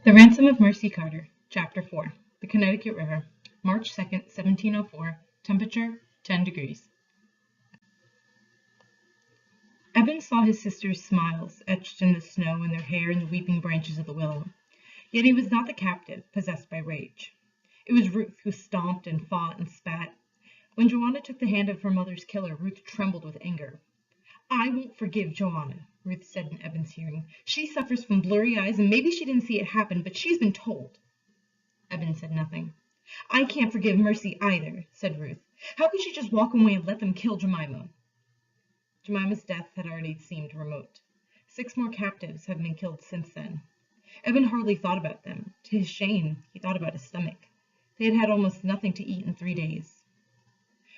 The Ransom of Mercy Carter, Chapter 4, The Connecticut River, March 2nd, 1704, temperature 10 degrees. Eben saw his sister's smiles etched in the snow and their hair in the weeping branches of the willow. Yet he was not the captive, possessed by rage. It was Ruth who stomped and fought and spat. When Joanna took the hand of her mother's killer, Ruth trembled with anger. "I won't forgive Joanna," Ruth said in Eben's hearing. "She suffers from blurry eyes, and maybe she didn't see it happen, but she's been told." Eben said nothing. "I can't forgive Mercy either," said Ruth. "How could she just walk away and let them kill Jemima?" Jemima's death had already seemed remote. 6 more captives had been killed since then. Eben hardly thought about them. To his shame, he thought about his stomach. They had had almost nothing to eat in 3 days.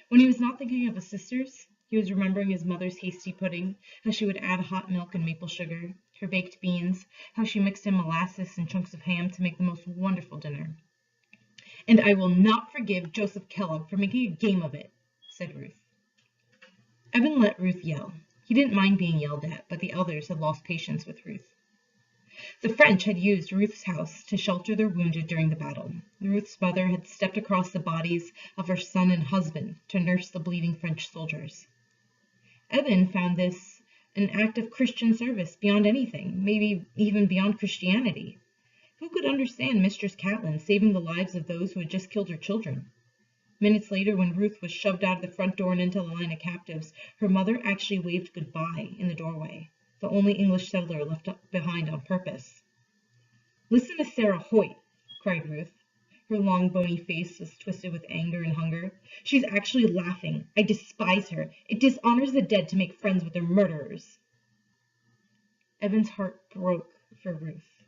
When he was not thinking of his sisters, he was remembering his mother's hasty pudding, how she would add hot milk and maple sugar, her baked beans, how she mixed in molasses and chunks of ham to make the most wonderful dinner. "And I will not forgive Joseph Kellogg for making a game of it," said Ruth. Eben let Ruth yell. He didn't mind being yelled at, but the elders had lost patience with Ruth. The French had used Ruth's house to shelter their wounded during the battle. Ruth's mother had stepped across the bodies of her son and husband to nurse the bleeding French soldiers. Eben found this an act of Christian service beyond anything, maybe even beyond Christianity. Who could understand Mistress Catlin saving the lives of those who had just killed her children? Minutes later, when Ruth was shoved out of the front door and into the line of captives, her mother actually waved goodbye in the doorway, the only English settler left behind on purpose. "Listen to Sarah Hoyt," cried Ruth. Her long, bony face was twisted with anger and hunger. "She's actually laughing. I despise her. It dishonors the dead to make friends with their murderers." Eben's heart broke for Ruth.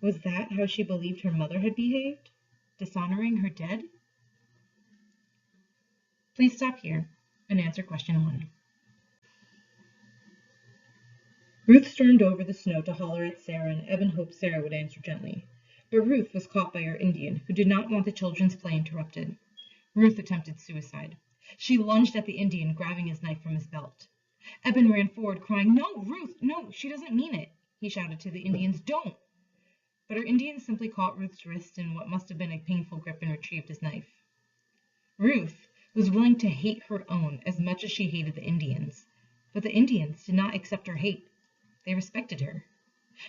Was that how she believed her mother had behaved? Dishonoring her dead? Please stop here and answer question 1. Ruth stormed over the snow to holler at Sarah, and Eben hoped Sarah would answer gently. But Ruth was caught by her Indian, who did not want the children's play interrupted. Ruth attempted suicide. She lunged at the Indian, grabbing his knife from his belt. Eben ran forward, crying, "No, Ruth, no, she doesn't mean it," he shouted to the Indians. "Don't!" But her Indian simply caught Ruth's wrist in what must have been a painful grip and retrieved his knife. Ruth was willing to hate her own as much as she hated the Indians, but the Indians did not accept her hate. They respected her.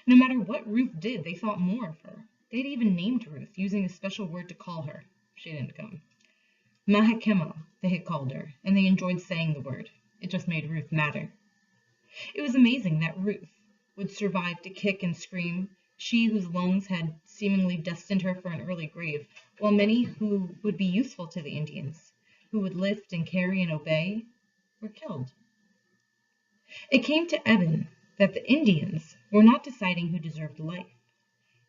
No matter what Ruth did, they thought more of her. They had even named Ruth, using a special word to call her. She didn't come. Mahakema, they had called her, and they enjoyed saying the word. It just made Ruth madder. It was amazing that Ruth would survive to kick and scream, she whose lungs had seemingly destined her for an early grave, while many who would be useful to the Indians, who would lift and carry and obey, were killed. It came to Eben that the Indians were not deciding who deserved life.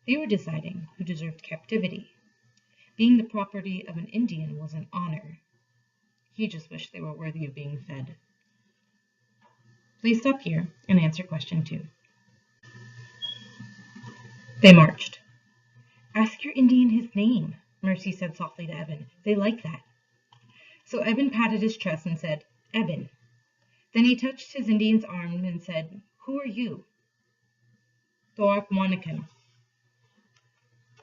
They were deciding who deserved captivity. Being the property of an Indian was an honor. He just wished they were worthy of being fed. Please stop here and answer question 2. They marched. "Ask your Indian his name," Mercy said softly to Eben. "They like that." So Eben patted his chest and said, "Eben." Then he touched his Indian's arm and said, "Who are you?" "Thorak-Wanikan."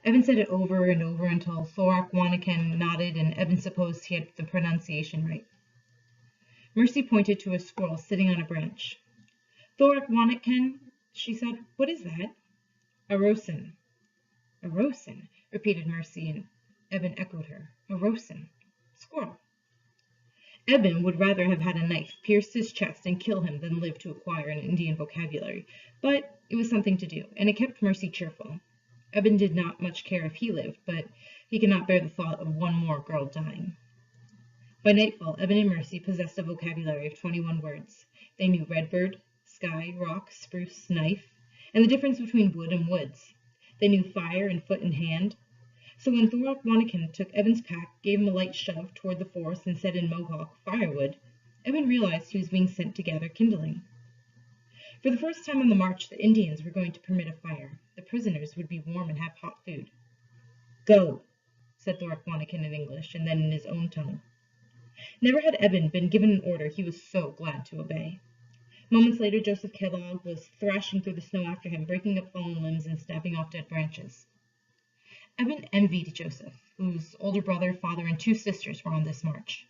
Eben said it over and over until Thorak-Wanikan nodded and Eben supposed he had the pronunciation right. Mercy pointed to a squirrel sitting on a branch. "Thorak-Wanikan," she said. "What is that?" "A rosin." "A rosin," repeated Mercy, and Eben echoed her. "A rosin. Squirrel." Eben would rather have had a knife pierce his chest and kill him than live to acquire an Indian vocabulary, but it was something to do, and it kept Mercy cheerful. Eben did not much care if he lived, but he could not bear the thought of one more girl dying. By nightfall, Eben and Mercy possessed a vocabulary of 21 words. They knew redbird, sky, rock, spruce, knife, and the difference between wood and woods. They knew fire and foot and hand. So when Thorak-Wanikan took Eben's pack, gave him a light shove toward the forest, and said in Mohawk, "Firewood," Eben realized he was being sent to gather kindling. For the first time on the march, the Indians were going to permit a fire. The prisoners would be warm and have hot food. "Go," said Thorak-Wanikan in English, and then in his own tongue. Never had Eben been given an order he was so glad to obey. Moments later, Joseph Kellogg was thrashing through the snow after him, breaking up fallen limbs and snapping off dead branches. Evan envied Joseph, whose older brother, father, and two sisters were on this march.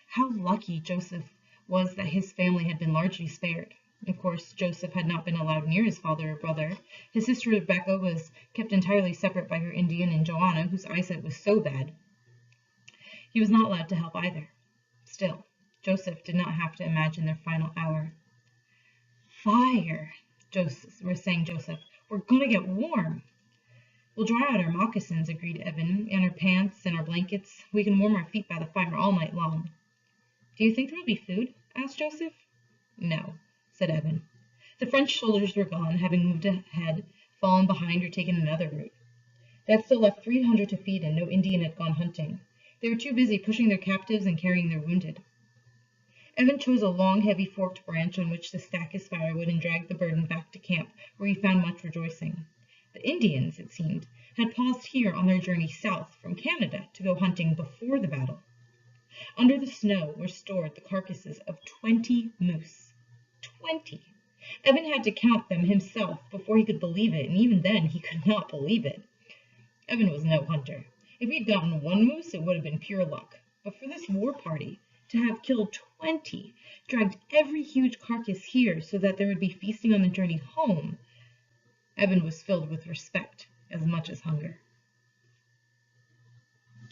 How lucky Joseph was that his family had been largely spared. Of course, Joseph had not been allowed near his father or brother. His sister Rebecca was kept entirely separate by her Indian, and Joanna, whose eyesight was so bad, he was not allowed to help either. Still, Joseph did not have to imagine their final hour. Fire, Joseph was saying. Joseph, we're going to get warm. We'll dry out our moccasins, agreed Evan, and our pants and our blankets. We can warm our feet by the fire all night long. Do you think there will be food? Asked Joseph. No, said Evan. The French soldiers were gone, having moved ahead, fallen behind, or taken another route. They had still left 300 to feed, and no Indian had gone hunting. They were too busy pushing their captives and carrying their wounded. Evan chose a long, heavy forked branch on which to stack his firewood and drag the burden back to camp, where he found much rejoicing. The Indians, it seemed, had paused here on their journey south from Canada to go hunting before the battle. Under the snow were stored the carcasses of 20 moose. 20! Evan had to count them himself before he could believe it, and even then he could not believe it. Evan was no hunter. If he'd gotten one moose, it would have been pure luck. But for this war party to have killed 20, dragged every huge carcass here so that there would be feasting on the journey home, Evan was filled with respect as much as hunger.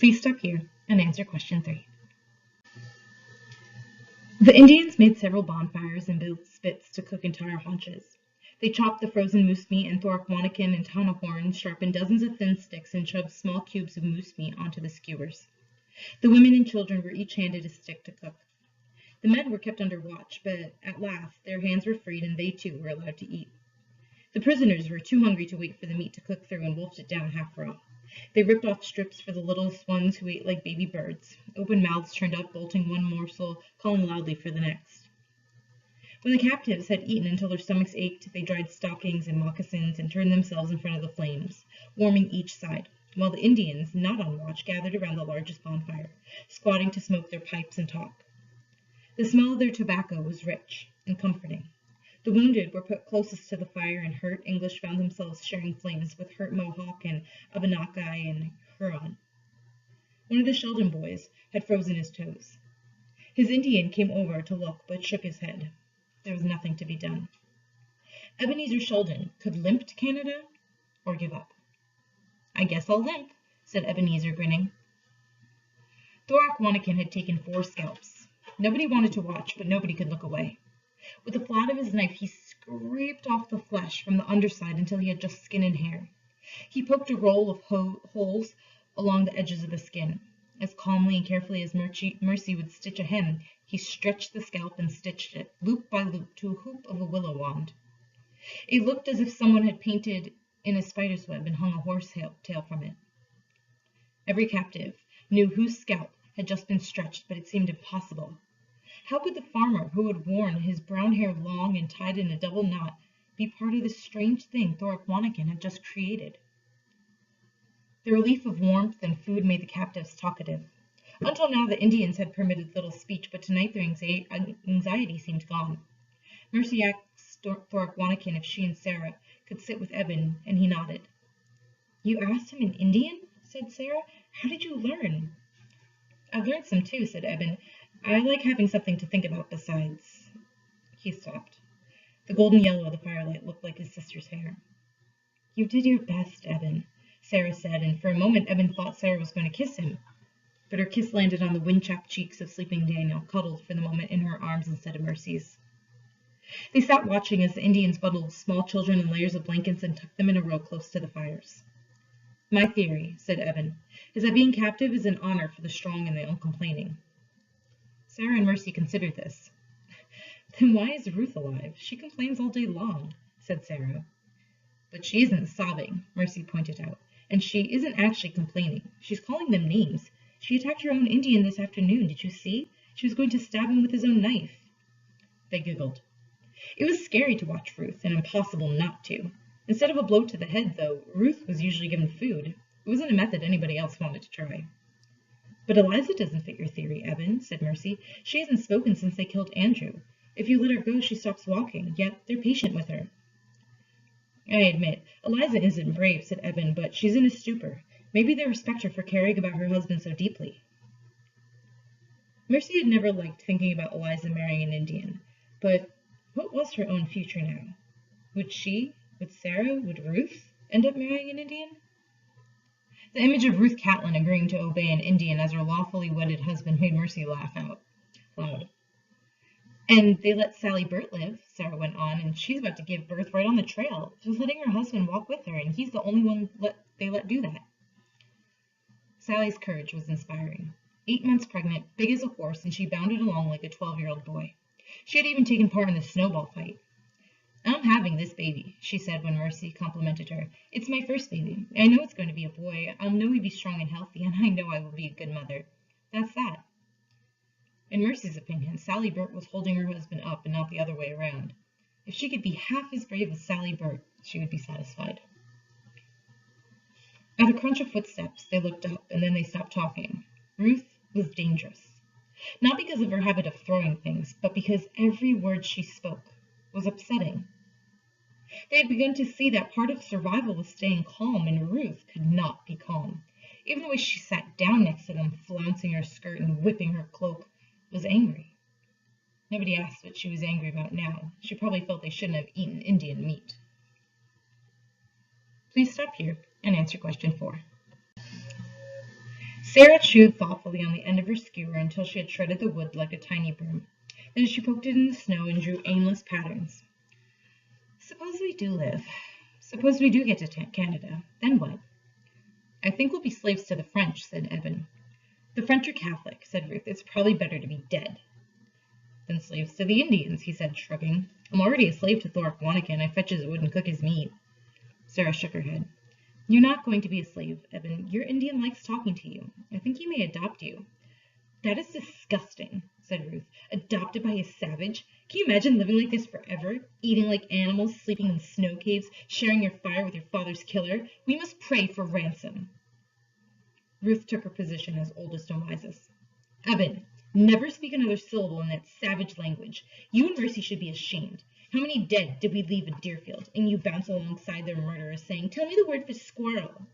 Please stop here and answer question 3. The Indians made several bonfires and built spits to cook entire haunches. They chopped the frozen moose meat, and Thorwanikin and Tonahorn sharpened dozens of thin sticks and shoved small cubes of moose meat onto the skewers. The women and children were each handed a stick to cook. The men were kept under watch, but at last their hands were freed and they too were allowed to eat. The prisoners were too hungry to wait for the meat to cook through and wolfed it down half raw. They ripped off strips for the littlest ones who ate like baby birds. Open mouths turned up, bolting one morsel, calling loudly for the next. When the captives had eaten until their stomachs ached, they dried stockings and moccasins and turned themselves in front of the flames, warming each side, while the Indians, not on watch, gathered around the largest bonfire, squatting to smoke their pipes and talk. The smell of their tobacco was rich and comforting. The wounded were put closest to the fire, and hurt English found themselves sharing flames with hurt Mohawk and Abenaki and Huron. One of the Sheldon boys had frozen his toes. His Indian came over to look, but shook his head. There was nothing to be done. Ebenezer Sheldon could limp to Canada or give up. I guess I'll limp, said Ebenezer, grinning. Thorwanikin had taken 4 scalps. Nobody wanted to watch, but nobody could look away. With the flat of his knife, he scraped off the flesh from the underside until he had just skin and hair. He poked a roll of holes along the edges of the skin. As calmly and carefully as Mercy would stitch a hem, he stretched the scalp and stitched it, loop by loop, to a hoop of a willow wand. It looked as if someone had painted in a spider's web and hung a horse-tail from it. Every captive knew whose scalp had just been stretched, but it seemed impossible. How could the farmer, who had worn his brown hair long and tied in a double knot, be part of this strange thing Thorwanikin had just created? The relief of warmth and food made the captives talkative. Until now, the Indians had permitted little speech, but tonight their anxiety seemed gone. Mercy asked Thorwanikin if she and Sarah could sit with Evan, and he nodded. You asked him in Indian? Said Sarah. How did you learn? I've learned some too, said Evan. I like having something to think about besides. He stopped. The golden yellow of the firelight looked like his sister's hair. You did your best, Evan, Sarah said, and for a moment Evan thought Sarah was going to kiss him. But her kiss landed on the wind-chapped cheeks of sleeping Daniel, cuddled for the moment in her arms instead of Mercy's. They sat watching as the Indians bundled small children in layers of blankets and tucked them in a row close to the fires. My theory, said Evan, is that being captive is an honor for the strong and the uncomplaining. Sarah and Mercy considered this. Then why is Ruth alive? She complains all day long, said Sarah. But she isn't sobbing, Mercy pointed out, and she isn't actually complaining. She's calling them names. She attacked her own Indian this afternoon, did you see? She was going to stab him with his own knife. They giggled. It was scary to watch Ruth, and impossible not to. Instead of a blow to the head, though, Ruth was usually given food. It wasn't a method anybody else wanted to try. But Eliza doesn't fit your theory, Evan, said Mercy. She hasn't spoken since they killed Andrew. If you let her go, she stops walking, yet they're patient with her. I admit, Eliza isn't brave, said Evan, but she's in a stupor. Maybe they respect her for caring about her husband so deeply. Mercy had never liked thinking about Eliza marrying an Indian, but what was her own future now? Would Sarah, would Ruth end up marrying an Indian? The image of Ruth Catlin agreeing to obey an Indian as her lawfully wedded husband made Mercy laugh out loud. And they let Sally Burt live, Sarah went on, and she's about to give birth right on the trail, just letting her husband walk with her, and he's the only one they let do that. Sally's courage was inspiring. 8 months pregnant, big as a horse, and she bounded along like a 12-year-old boy. She had even taken part in the snowball fight. I'm having this baby, she said when Mercy complimented her. It's my first baby. I know it's going to be a boy. I'll know he'll be strong and healthy, and I know I will be a good mother. That's that. In Mercy's opinion, Sally Burt was holding her husband up and not the other way around. If she could be half as brave as Sally Burt, she would be satisfied. At a crunch of footsteps, they looked up, and then they stopped talking. Ruth was dangerous. Not because of her habit of throwing things, but because every word she spoke was upsetting. They had begun to see that part of survival was staying calm, and Ruth could not be calm. Even the way she sat down next to them, flouncing her skirt and whipping her cloak, was angry. Nobody asked what she was angry about now. She probably felt they shouldn't have eaten Indian meat. Please stop here and answer question 4. Sarah chewed thoughtfully on the end of her skewer until she had shredded the wood like a tiny broom. Then she poked it in the snow and drew aimless patterns. Suppose we do live. Suppose we do get to Canada. Then what? I think we'll be slaves to the French, said Eben. The French are Catholic, said Ruth. It's probably better to be dead. Then slaves to the Indians, he said, shrugging. I'm already a slave to Thorpe Wannikin. I fetch his wood and cook his meat. Sarah shook her head. You're not going to be a slave, Eben. Your Indian likes talking to you. I think he may adopt you. That is disgusting, said Ruth. Adopted by a savage? Can you imagine living like this forever? Eating like animals, sleeping in snow caves, sharing your fire with your father's killer? We must pray for ransom. Ruth took her position as oldest and wisest. Eben, never speak another syllable in that savage language. You and Mercy should be ashamed. How many dead did we leave in Deerfield? And you bounce alongside their murderers, saying, Tell me the word for squirrel.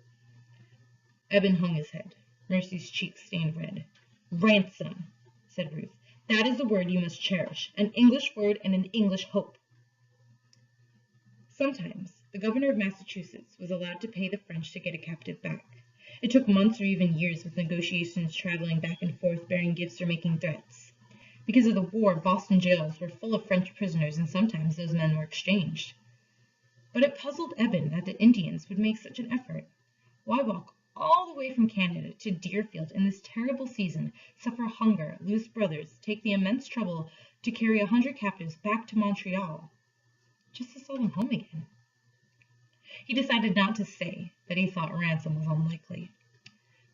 Eben hung his head. Mercy's cheeks stained red. Ransom, said Ruth. That is the word you must cherish, an English word and an English hope. Sometimes the governor of Massachusetts was allowed to pay the French to get a captive back. It took months or even years, with negotiations traveling back and forth, bearing gifts or making threats. Because of the war, Boston jails were full of French prisoners, and sometimes those men were exchanged. But it puzzled Eben that the Indians would make such an effort. Why walk all the way from Canada to Deerfield in this terrible season, suffer hunger, lose brothers, take the immense trouble to carry 100 captives back to Montreal, just to sell them home again? He decided not to say that he thought ransom was unlikely.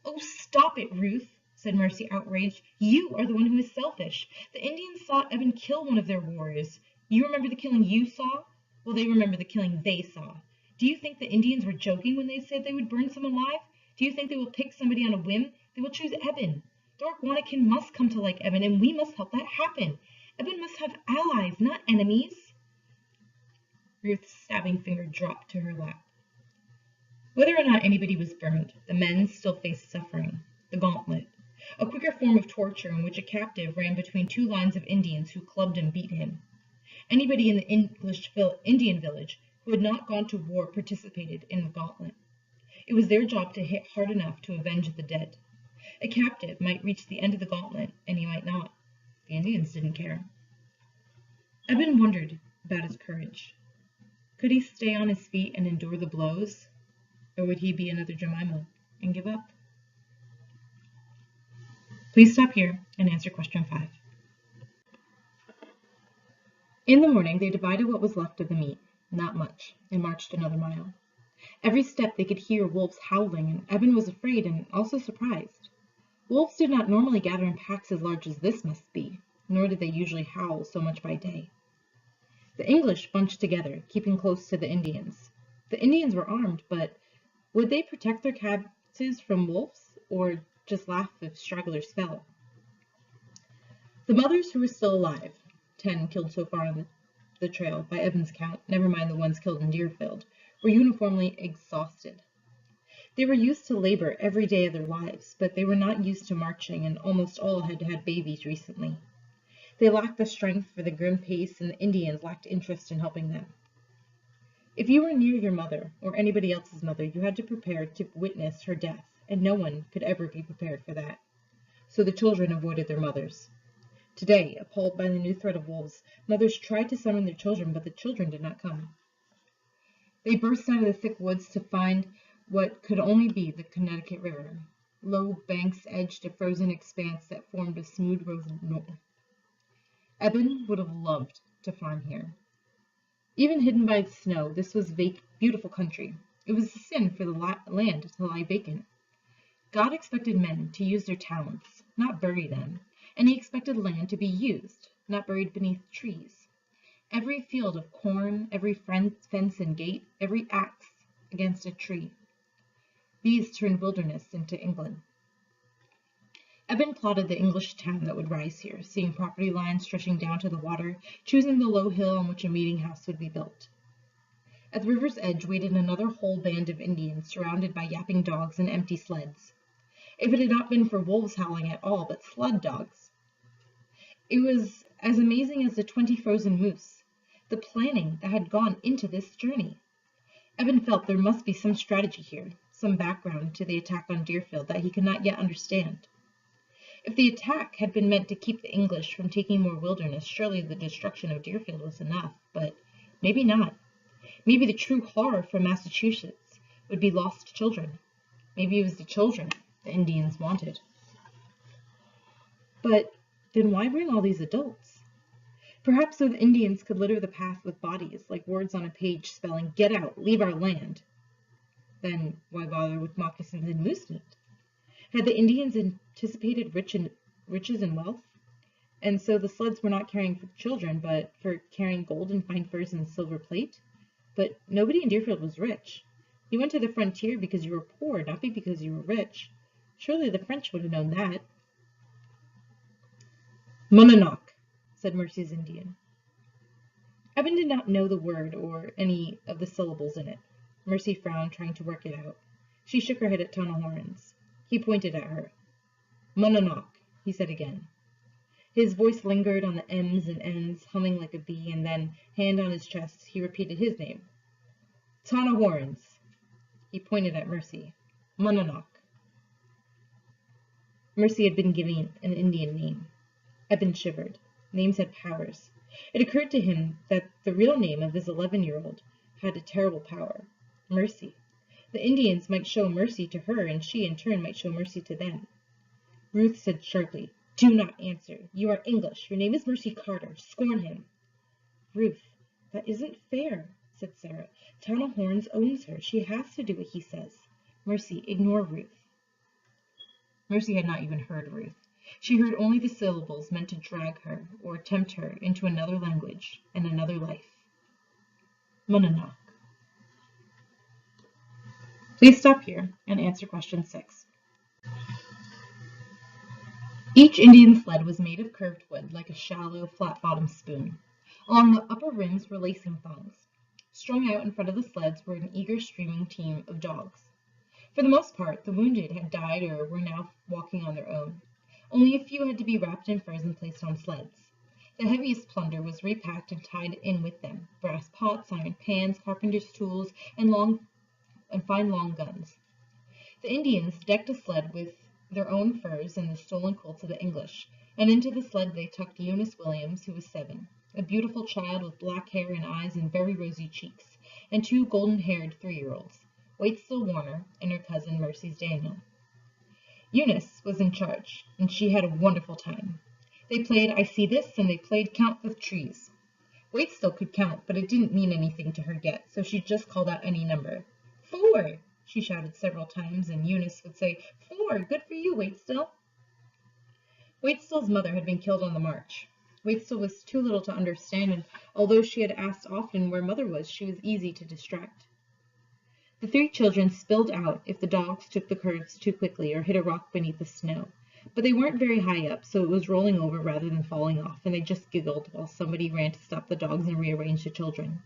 Oh, stop it, Ruth, said Mercy, outraged. You are the one who is selfish. The Indians saw Eben kill one of their warriors. You remember the killing you saw? Well, they remember the killing they saw. Do you think the Indians were joking when they said they would burn someone alive? Do you think they will pick somebody on a whim? They will choose Eben. Thorpe Wannikin must come to like Eben, and we must help that happen. Eben must have allies, not enemies. Ruth's stabbing finger dropped to her lap. Whether or not anybody was burned, the men still faced suffering. The gauntlet, a quicker form of torture in which a captive ran between 2 lines of Indians who clubbed and beat him. Anybody in the Indian village who had not gone to war participated in the gauntlet. It was their job to hit hard enough to avenge the dead. A captive might reach the end of the gauntlet, and he might not. The Indians didn't care. Eben wondered about his courage. Could he stay on his feet and endure the blows? Or would he be another Jemima and give up? Please stop here and answer question 5. In the morning, they divided what was left of the meat, not much, and marched another mile. Every step they could hear wolves howling, and Eben was afraid and also surprised. Wolves did not normally gather in packs as large as this must be, nor did they usually howl so much by day. The English bunched together, keeping close to the Indians. The Indians were armed, but would they protect their captives from wolves, or just laugh if stragglers fell? The mothers who were still alive, 10 killed so far on the trail, by Eben's count, never mind the ones killed in Deerfield, were uniformly exhausted. They were used to labor every day of their lives, but they were not used to marching, and almost all had had babies recently. They lacked the strength for the grim pace, and the Indians lacked interest in helping them. If you were near your mother, or anybody else's mother, you had to prepare to witness her death, and no one could ever be prepared for that. So the children avoided their mothers. Today, appalled by the new threat of wolves, mothers tried to summon their children, but the children did not come. They burst out of the thick woods to find what could only be the Connecticut River. Low banks edged a frozen expanse that formed a smooth road north. Eben would have loved to farm here. Even hidden by the snow, this was beautiful country. It was a sin for the land to lie vacant. God expected men to use their talents, not bury them, and he expected land to be used, not buried beneath trees. Every field of corn, every fence and gate, every axe against a tree. These turned wilderness into England. Eben plotted the English town that would rise here, seeing property lines stretching down to the water, choosing the low hill on which a meeting house would be built. At the river's edge waited another whole band of Indians, surrounded by yapping dogs and empty sleds. If it had not been for wolves howling at all, but sled dogs. It was as amazing as the 20 frozen moose, the planning that had gone into this journey. Eben felt there must be some strategy here, some background to the attack on Deerfield that he could not yet understand. If the attack had been meant to keep the English from taking more wilderness, surely the destruction of Deerfield was enough, but maybe not. Maybe the true horror for Massachusetts would be lost children. Maybe it was the children the Indians wanted. But then why bring all these adults? Perhaps so the Indians could litter the path with bodies, like words on a page spelling, "Get out, leave our land." Then why bother with moccasins and moose meat? Had the Indians anticipated riches and wealth? And so the sleds were not carrying for children, but for carrying gold and fine furs and silver plate? But nobody in Deerfield was rich. You went to the frontier because you were poor, not because you were rich. Surely the French would have known that. "Monadnock," said Mercy's Indian. Eben did not know the word or any of the syllables in it. Mercy frowned, trying to work it out. She shook her head at Tonahorns. He pointed at her. "Monadnock," he said again. His voice lingered on the M's and N's, humming like a bee, and then, hand on his chest, he repeated his name. "Tonahorns." He pointed at Mercy. "Monadnock." Mercy had been given an Indian name. Eben shivered. Names had powers. It occurred to him that the real name of his 11-year-old had a terrible power. Mercy. The Indians might show mercy to her, and she, in turn, might show mercy to them. Ruth said sharply, "Do not answer. You are English. Your name is Mercy Carter. Scorn him." "Ruth, that isn't fair," said Sarah. "Tonahorns owns her. She has to do what he says. Mercy, ignore Ruth." Mercy had not even heard Ruth. She heard only the syllables meant to drag her or tempt her into another language and another life. Monadnock. Please stop here and answer question 6. Each Indian sled was made of curved wood, like a shallow, flat-bottomed spoon. Along the upper rims were lacing thongs. Strung out in front of the sleds were an eager, streaming team of dogs. For the most part, the wounded had died or were now walking on their own. Only a few had to be wrapped in furs and placed on sleds. The heaviest plunder was repacked and tied in with them: brass pots, iron pans, carpenter's tools, and fine long guns. The Indians decked a sled with their own furs and the stolen colts of the English, and into the sled they tucked Eunice Williams, who was 7, a beautiful child with black hair and eyes and very rosy cheeks, and 2 golden-haired 3-year-olds, Waitstill Warner and her cousin Mercy's Daniel. Eunice was in charge, and she had a wonderful time. They played I See This, and they played Count the Trees. Waitstill could count, but it didn't mean anything to her yet, so she just called out any number. 4, she shouted several times, and Eunice would say, 4, good for you, Waitstill. Waitstill's mother had been killed on the march. Waitstill was too little to understand, and although she had asked often where mother was, she was easy to distract. The 3 children spilled out if the dogs took the curves too quickly or hit a rock beneath the snow, but they weren't very high up, so it was rolling over rather than falling off, and they just giggled while somebody ran to stop the dogs and rearrange the children.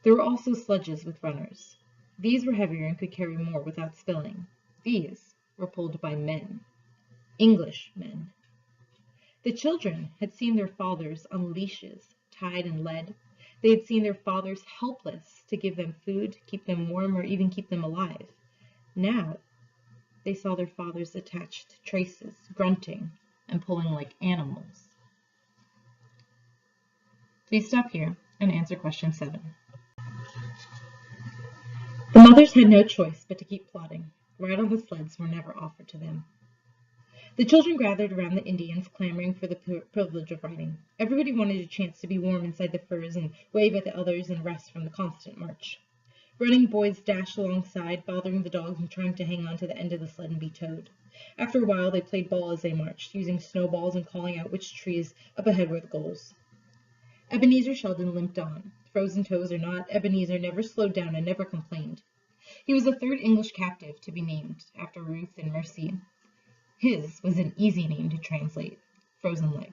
There were also sledges with runners. These were heavier and could carry more without spilling. These were pulled by men, English men. The children had seen their fathers on leashes, tied and led. They had seen their fathers helpless to give them food, keep them warm, or even keep them alive. Now they saw their fathers attached to traces, grunting and pulling like animals. Please stop here and answer question 7. The mothers had no choice but to keep plodding. Ride on the sleds were never offered to them. The children gathered around the Indians, clamoring for the privilege of riding. Everybody wanted a chance to be warm inside the furs and wave at the others and rest from the constant march. Running boys dashed alongside, bothering the dogs and trying to hang on to the end of the sled and be towed. After a while, they played ball as they marched, using snowballs and calling out which trees up ahead were the goals. Ebenezer Sheldon limped on. Frozen toes or not, Ebenezer never slowed down and never complained. He was the third English captive to be named, after Ruth and Mercy. His was an easy name to translate, Frozen Leg.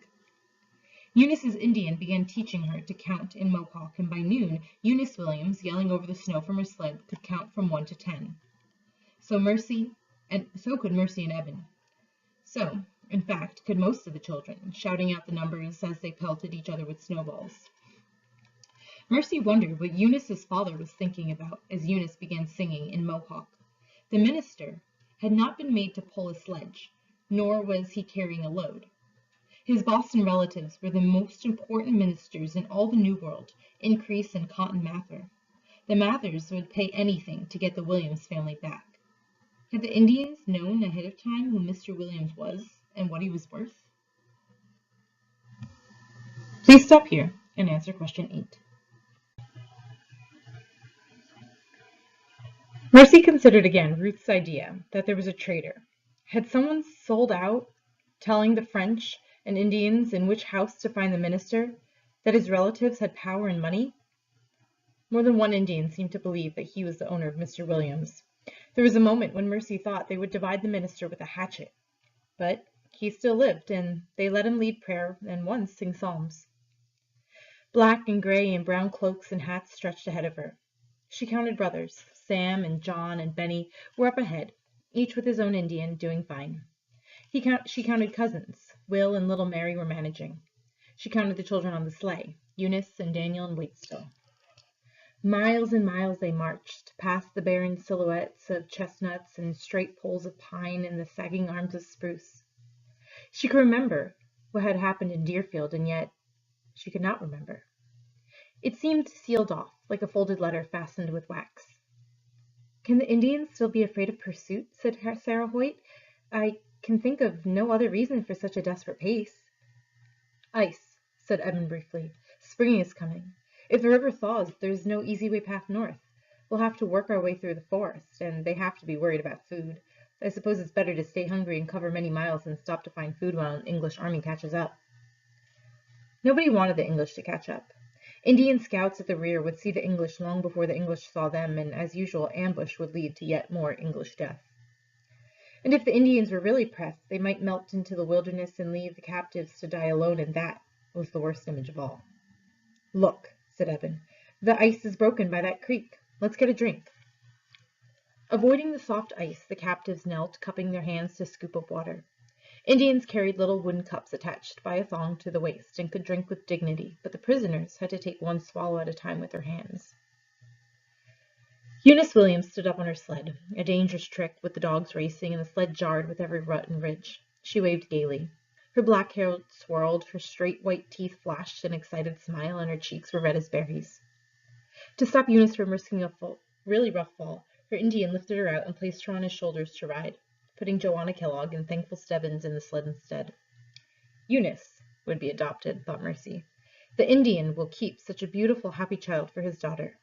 Eunice's Indian began teaching her to count in Mohawk, and by noon, Eunice Williams, yelling over the snow from her sled, could count from 1 to 10. So could Mercy and Eben. So, in fact, could most of the children, shouting out the numbers as they pelted each other with snowballs. Mercy wondered what Eunice's father was thinking about as Eunice began singing in Mohawk. The minister had not been made to pull a sledge, nor was he carrying a load. His Boston relatives were the most important ministers in all the New World, Increase and Cotton Mather. The Mathers would pay anything to get the Williams family back. Had the Indians known ahead of time who Mr. Williams was and what he was worth? Please stop here and answer question 8. Mercy considered again Ruth's idea that there was a traitor. Had someone sold out, telling the French and Indians in which house to find the minister, that his relatives had power and money? More than one Indian seemed to believe that he was the owner of Mr. Williams. There was a moment when Mercy thought they would divide the minister with a hatchet. But he still lived, and they let him lead prayer and once sing psalms. Black and gray and brown cloaks and hats stretched ahead of her. She counted brothers. Sam and John and Benny were up ahead, each with his own Indian, doing fine. She counted cousins. Will and little Mary were managing. She counted the children on the sleigh, Eunice and Daniel and Waitstill. Miles and miles they marched, past the barren silhouettes of chestnuts and straight poles of pine and the sagging arms of spruce. She could remember what had happened in Deerfield, and yet she could not remember. It seemed sealed off, like a folded letter fastened with wax. "Can the Indians still be afraid of pursuit?" said Sarah Hoyt. "I can think of no other reason for such a desperate pace." "Ice," said Eben briefly. "Spring is coming. If the river thaws, there's no easy way path north. We'll have to work our way through the forest, and they have to be worried about food. I suppose it's better to stay hungry and cover many miles than stop to find food while an English army catches up." Nobody wanted the English to catch up. Indian scouts at the rear would see the English long before the English saw them, and as usual, ambush would lead to yet more English death. And if the Indians were really pressed, they might melt into the wilderness and leave the captives to die alone, and that was the worst image of all. "Look," said Eben, "the ice is broken by that creek. Let's get a drink." Avoiding the soft ice, the captives knelt, cupping their hands to scoop up water. Indians carried little wooden cups attached by a thong to the waist and could drink with dignity, but the prisoners had to take one swallow at a time with their hands. Eunice Williams stood up on her sled, a dangerous trick with the dogs racing, and the sled jarred with every rut and ridge. She waved gaily. Her black hair swirled, her straight white teeth flashed an excited smile, and her cheeks were red as berries. To stop Eunice from risking a really rough fall, her Indian lifted her out and placed her on his shoulders to ride, putting Joanna Kellogg and Thankful Stebbins in the sled instead. Eunice would be adopted, thought Mercy. The Indian will keep such a beautiful, happy child for his daughter.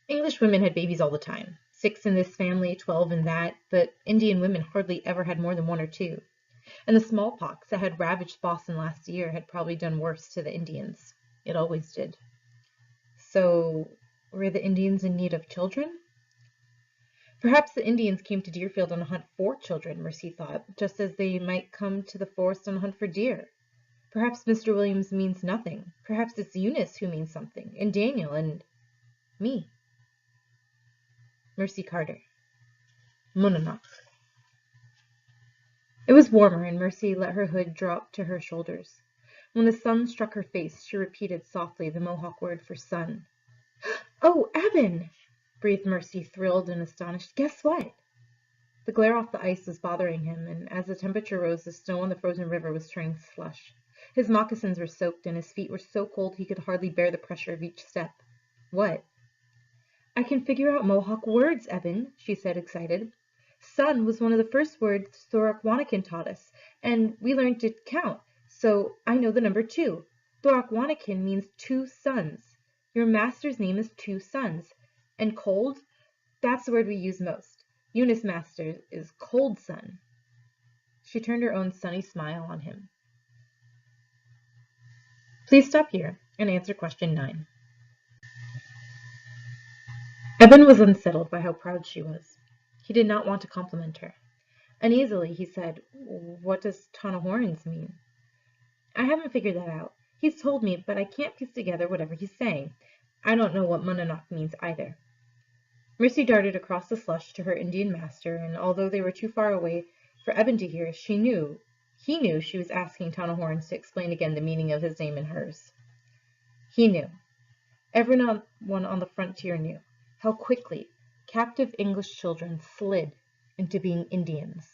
English women had babies all the time, 6 in this family, 12 in that, but Indian women hardly ever had more than 1 or 2. And the smallpox that had ravaged Boston last year had probably done worse to the Indians. It always did. So, were the Indians in need of children? Perhaps the Indians came to Deerfield on a hunt for children, Mercy thought, just as they might come to the forest on a hunt for deer. Perhaps Mr. Williams means nothing. Perhaps it's Eunice who means something, and Daniel, and me. Mercy Carter. Monadnock. It was warmer, and Mercy let her hood drop to her shoulders. When the sun struck her face, she repeated softly the Mohawk word for sun. "Oh, Eben!" breathed Mercy, thrilled and astonished. "Guess what?" The glare off the ice was bothering him, and as the temperature rose, the snow on the frozen river was turning slush. His moccasins were soaked, and his feet were so cold he could hardly bear the pressure of each step. "What?" "I can figure out Mohawk words, Eben," she said, excited. "Sun was one of the first words Thorakwanakon taught us, and we learned to count, so I know the number 2. Thorakwanakon means 2 suns. Your master's name is 2 suns. And cold? That's the word we use most. Eunice Master is cold sun." She turned her own sunny smile on him. Please stop here and answer question 9. Eben was unsettled by how proud she was. He did not want to compliment her. Uneasily, he said, "What does Tonahorns mean?" "I haven't figured that out. He's told me, but I can't piece together whatever he's saying. I don't know what Monadnock means either." Mercy darted across the slush to her Indian master, and although they were too far away for Eben to hear, he knew she was asking Tonahorns to explain again the meaning of his name and hers. He knew. Everyone on the frontier knew how quickly captive English children slid into being Indians,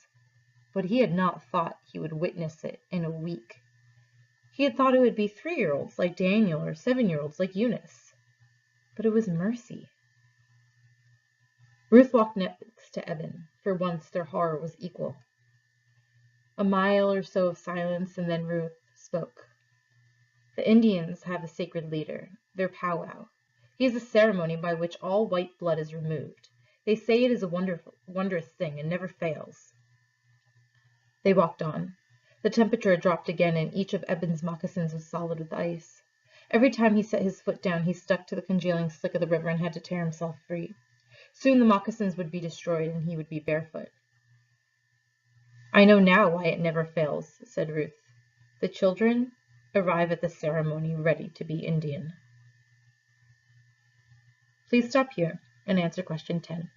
but he had not thought he would witness it in a week. He had thought it would be 3-year-olds like Daniel or 7-year-olds like Eunice, but it was Mercy. Ruth walked next to Eben. For once, their horror was equal. A mile or so of silence, and then Ruth spoke. "The Indians have a sacred leader, their powwow. He is a ceremony by which all white blood is removed. They say it is a wondrous thing and never fails." They walked on. The temperature had dropped again, and each of Eben's moccasins was solid with ice. Every time he set his foot down, he stuck to the congealing slick of the river and had to tear himself free. Soon the moccasins would be destroyed, and he would be barefoot. "I know now why it never fails," said Ruth. "The children arrive at the ceremony ready to be Indian." Please stop here and answer question 10.